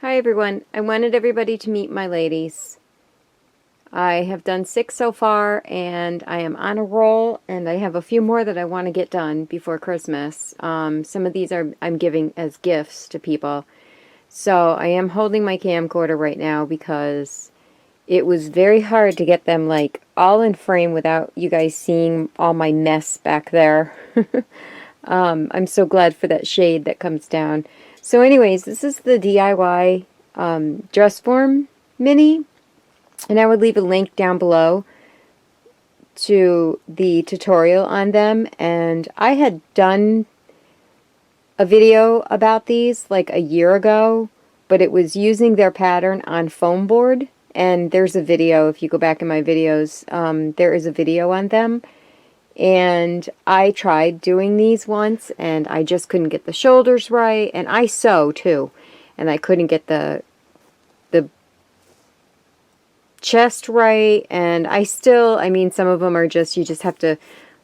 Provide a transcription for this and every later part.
Hi everyone. I wanted everybody to meet my ladies. I have done 6 so far and I am on a roll, and I have a few more that I want to get done before Christmas. Some of these I'm giving as gifts to people. So I am holding my camcorder right now because it was very hard to get them like all in frame without you guys seeing all my mess back there. I'm so glad for that shade that comes down. So anyways, this is the DIY Dressform mini, and I would leave a link down below to the tutorial on them. And I had done a video about these like a year ago, but it was using their pattern on foam board, and there's a video. If you go back in my videos, there is a video on them. And I tried doing these once, and I just couldn't get the shoulders right, and I sew too, and I couldn't get the chest right, and I mean, some of them are just, you just have to,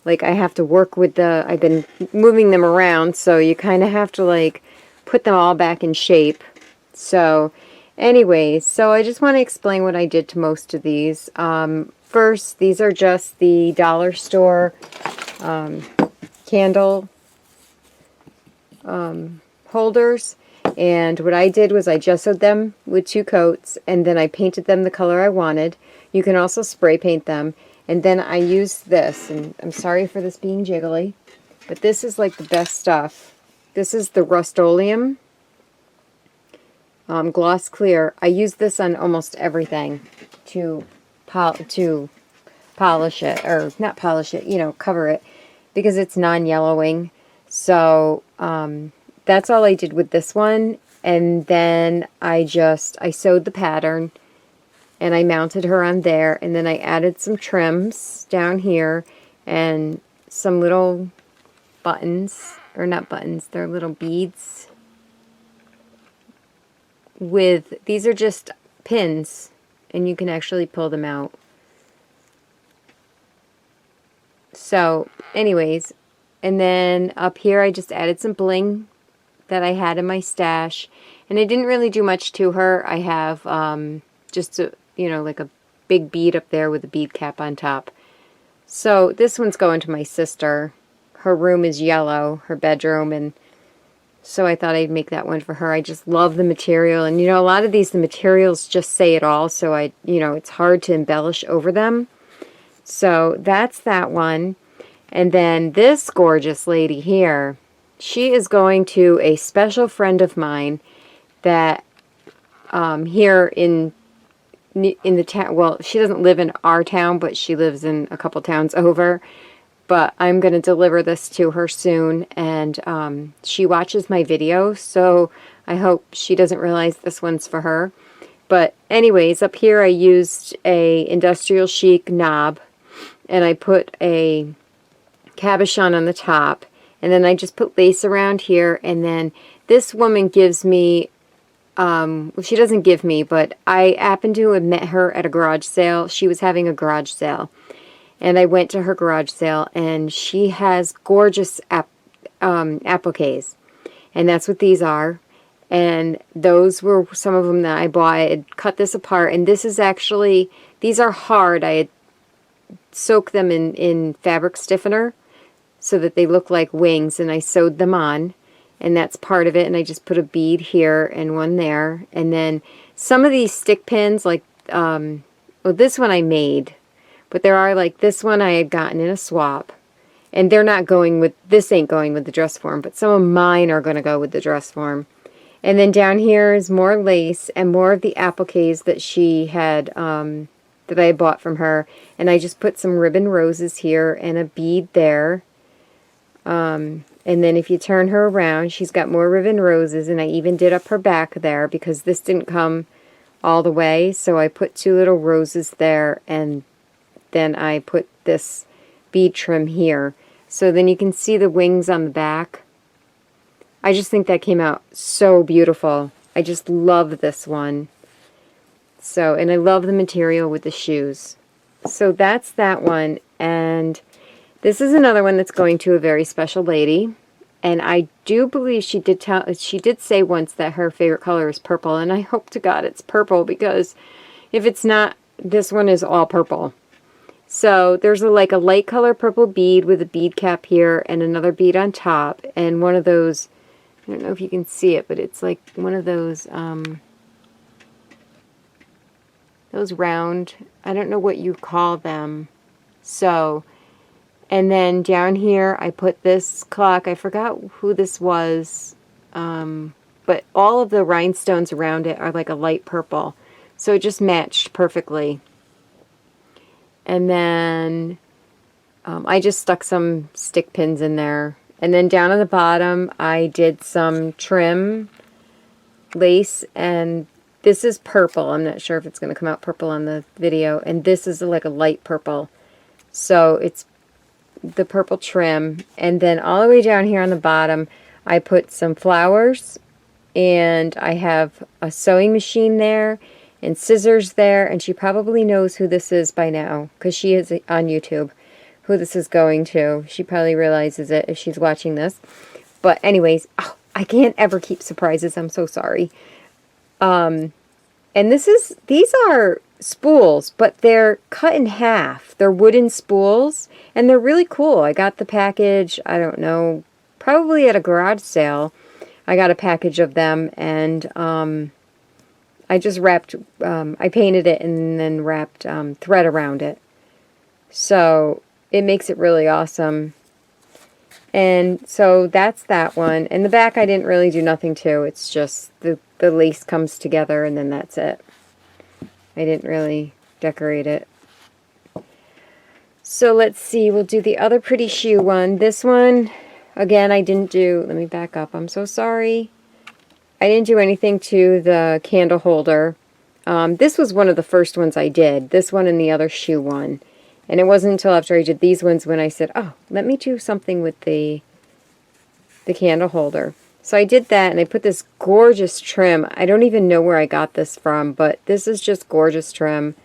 like, I have to work with I've been moving them around, so you kind of have to, like, put them all back in shape. So, anyways, so I just want to explain what I did to most of these. First, these are just the dollar store candle holders. And what I did was I gessoed them with 2 coats, and then I painted them the color I wanted. You can also spray paint them. And then I used this, and I'm sorry for this being jiggly, but this is like the best stuff. This is the Rust-Oleum Gloss Clear. I use this on almost everything to polish it, or not polish it, you know, cover it, because it's non-yellowing. So that's all I did with this one. And then I sewed the pattern, and I mounted her on there, and then I added some trims down here and some little buttons, or not buttons, they're little beads. These are just pins, and you can actually pull them out. So anyways, and then up here I just added some bling that I had in my stash, and I didn't really do much to her. I have just a, you know, like a big bead up there with a bead cap on top. So this one's going to my sister. Her room is yellow, her bedroom, and so I thought I'd make that one for her. I just love the material, and you know, a lot of these, the materials just say it all, so you know, it's hard to embellish over them. So that's that one. And then this gorgeous lady here, she is going to a special friend of mine that here in the town, well, she doesn't live in our town, but she lives in a couple towns over. But I'm going to deliver this to her soon, and she watches my videos, so I hope she doesn't realize this one's for her. But anyways, up here I used a industrial chic knob, and I put a cabochon on the top, and then I just put lace around here. And then this woman gives me, well, she doesn't give me, but I happened to have met her at a garage sale. She was having a garage sale, and I went to her garage sale, and she has gorgeous appliques, and that's what these are. And those were some of them that I bought. I had cut this apart, and this is actually, these are hard. I had soaked them in fabric stiffener so that they look like wings, and I sewed them on, and that's part of it. And I just put a bead here and one there. And then some of these stick pins, like, well, this one I made, but there are, like, this one I had gotten in a swap, and they're not going with, this ain't going with the Dressform, but some of mine are going to go with the Dressform. And then down here is more lace and more of the appliques that she had, that I bought from her. And I just put some ribbon roses here and a bead there. And then if you turn her around, she's got more ribbon roses, and I even did up her back there because this didn't come all the way. So I put 2 little roses there, and then I put this bead trim here. So then you can see the wings on the back. I just think that came out so beautiful. I just love this one. So, and I love the material with the shoes. So that's that one. And this is another one that's going to a very special lady. And I do believe she did say once that her favorite color is purple, and I hope to God it's purple, because if it's not, this one is all purple. So there's like a light color purple bead with a bead cap here and another bead on top, and one of those, I don't know if you can see it, but it's like one of those round, I don't know what you call them. So, and then down here I put this clock. I forgot who this was, but all of the rhinestones around it are like a light purple. So it just matched perfectly. And then I just stuck some stick pins in there. And then down on the bottom I did some trim lace, and this is purple. I'm not sure if it's going to come out purple on the video. And this is like a light purple. So it's the purple trim. And then all the way down here on the bottom, I put some flowers. And I have a sewing machine there and scissors there. And she probably knows who this is by now, because she is on YouTube, who this is going to. She probably realizes it if she's watching this. But anyways, oh, I can't ever keep surprises. I'm so sorry. And these are spools, but they're cut in half. They're wooden spools, and they're really cool. I got the package, I don't know, probably at a garage sale. I got a package of them, and I just wrapped, I painted it and then wrapped thread around it. So it makes it really awesome. And so that's that one. And the back I didn't really do nothing to. It's just the lace comes together and then that's it. I didn't really decorate it. So let's see. We'll do the other pretty shoe one. This one, again, I didn't do... Let me back up. I'm so sorry. I didn't do anything to the candle holder. This was one of the first ones I did. This one and the other shoe one. And it wasn't until after I did these ones when I said, oh, let me do something with the candle holder. So I did that, and I put this gorgeous trim. I don't even know where I got this from, but this is just gorgeous trim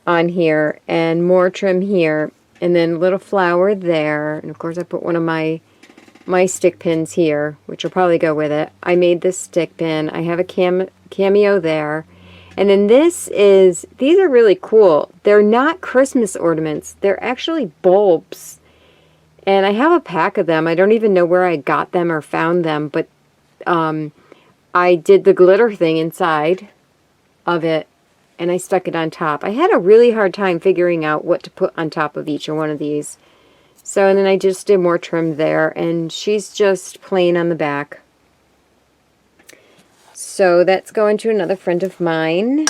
on here, and more trim here, and then a little flower there. And of course I put one of my stick pins here, which will probably go with it. I made this stick pin. I have a cameo there. And then these are really cool. They're not Christmas ornaments. They're actually bulbs. And I have a pack of them. I don't even know where I got them or found them, but I did the glitter thing inside of it, and I stuck it on top. I had a really hard time figuring out what to put on top of each one of these. So, and then I just did more trim there, and she's just plain on the back. So that's going to another friend of mine.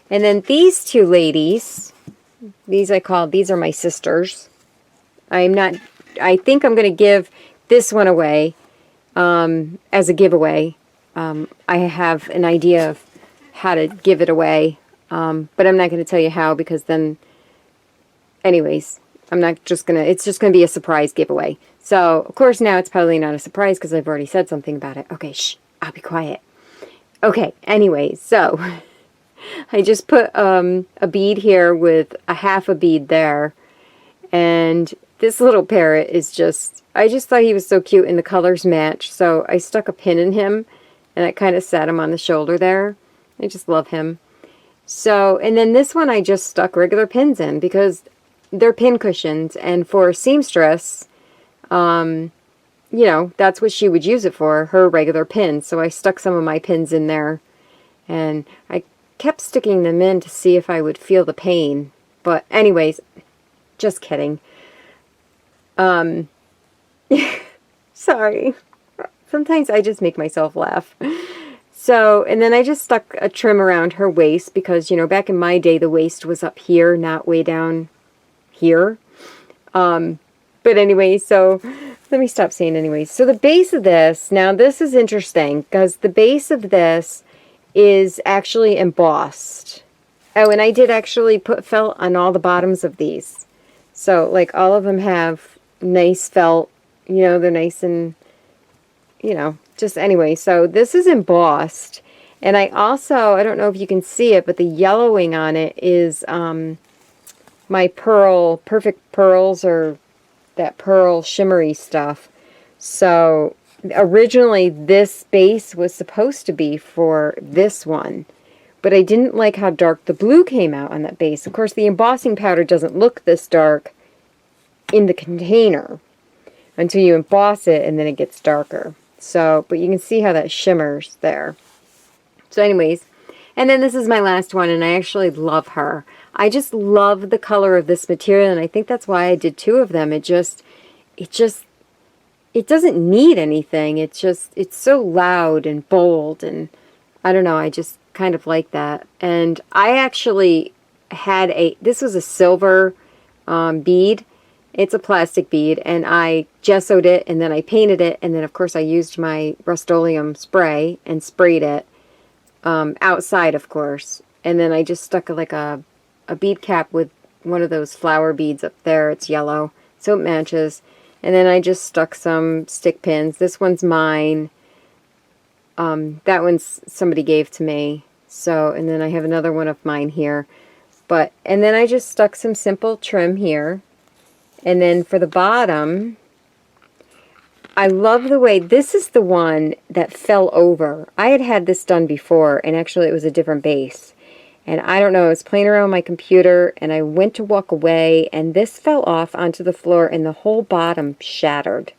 And then these two ladies, these are my sisters. I think I'm going to give this one away as a giveaway. I have an idea of how to give it away, but I'm not going to tell you how, because then, anyways, it's just going to be a surprise giveaway. So, of course, now it's probably not a surprise because I've already said something about it. Okay, shh, I'll be quiet. Okay, anyways, so I just put a bead here with a half a bead there, and this little parrot is I just thought he was so cute and the colors match, so I stuck a pin in him, and I kind of sat him on the shoulder there. I just love him. So, and then this one I just stuck regular pins in because they're pin cushions, and for a seamstress, you know, that's what she would use it for, her regular pins. So I stuck some of my pins in there, and I kept sticking them in to see if I would feel the pain. But anyways, just kidding. Sorry. Sometimes I just make myself laugh. So, and then I just stuck a trim around her waist because, you know, back in my day, the waist was up here, not way down here. But anyway, so let me stop saying anyways. So the base of this, now this is interesting because the base of this is actually embossed. Oh, and I did actually put felt on all the bottoms of these. So, like, all of them have nice felt, you know, they're nice and, you know, just anyway. So this is embossed. And I also, I don't know if you can see it, but the yellowing on it is my Perfect Pearls, or that pearl shimmery stuff. So originally this base was supposed to be for this one, but I didn't like how dark the blue came out on that base. Of course, the embossing powder doesn't look this dark in the container until you emboss it, and then it gets darker. So, but you can see how that shimmers there. So anyways, and then this is my last one, and I actually love her. I just love the color of this material, and I think that's why I did 2 of them. It doesn't need anything. It's so loud and bold, and I don't know, I just kind of like that. And I actually had this was a silver bead. It's a plastic bead, and I gessoed it, and then I painted it, and then of course I used my Rust-Oleum spray and sprayed it outside, of course. And then I just stuck like a bead cap with one of those flower beads up there. It's yellow, so it matches. And then I just stuck some stick pins. This one's mine. That one's somebody gave to me. So, and then I have another one of mine here. And then I just stuck some simple trim here. And then for the bottom, I love the way, this is the one that fell over. I had this done before, and actually it was a different base. And I don't know, I was playing around with my computer, and I went to walk away, and this fell off onto the floor, and the whole bottom shattered.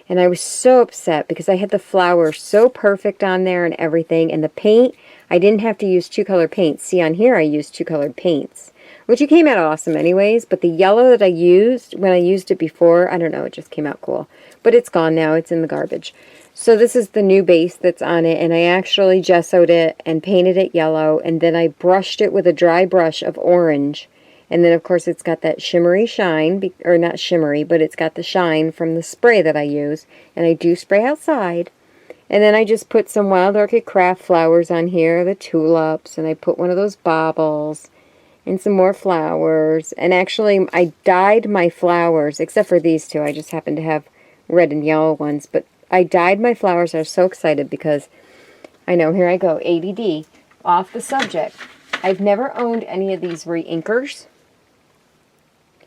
And I was so upset because I had the flowers so perfect on there and everything, and the paint, I didn't have to use 2-color paints. See, on here I used 2-colored paints, which it came out awesome anyways, but the yellow that I used, when I used it before, I don't know, it just came out cool. But it's gone now, it's in the garbage. So this is the new base that's on it, and I actually gessoed it and painted it yellow, and then I brushed it with a dry brush of orange. And then of course it's got that shimmery shine, or not shimmery, but it's got the shine from the spray that I use, and I do spray outside. And then I just put some Wild Orchid Craft flowers on here, the tulips, and I put one of those baubles, and some more flowers. And actually I dyed my flowers, except for these 2, I just happen to have red and yellow ones, but I dyed my flowers. I was so excited because, I know, here I go, ADD, off the subject. I've never owned any of these re-inkers.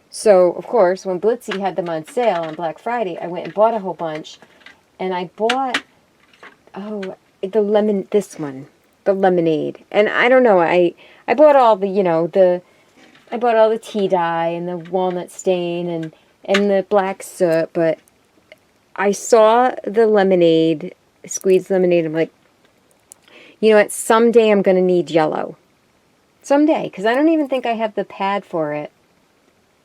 So, of course, when Blitzy had them on sale on Black Friday, I went and bought a whole bunch. And I bought, this one, the lemonade. And I don't know, I bought all the, I bought all the tea dye and the walnut stain and the black soot, but I saw the lemonade, squeezed lemonade. I'm like, you know what, someday I'm going to need yellow. Someday, because I don't even think I have the pad for it.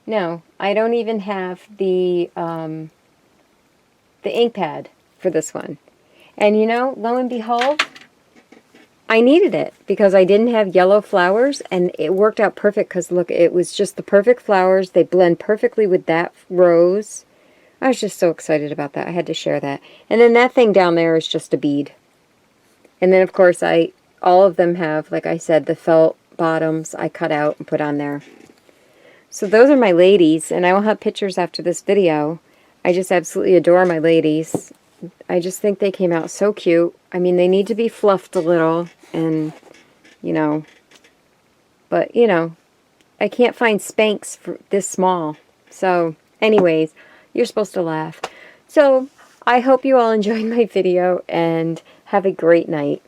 No, I don't even have the ink pad for this one. And you know, lo and behold, I needed it because I didn't have yellow flowers, and it worked out perfect because look, it was just the perfect flowers. They blend perfectly with that rose. I was just so excited about that. I had to share that. And then that thing down there is just a bead. And then, of course, all of them have, like I said, the felt bottoms I cut out and put on there. So those are my ladies, and I will have pictures after this video. I just absolutely adore my ladies. I just think they came out so cute. I mean, they need to be fluffed a little, and, you know, but, you know, I can't find Spanx for this small. So, anyways, you're supposed to laugh. So, I hope you all enjoyed my video, and have a great night.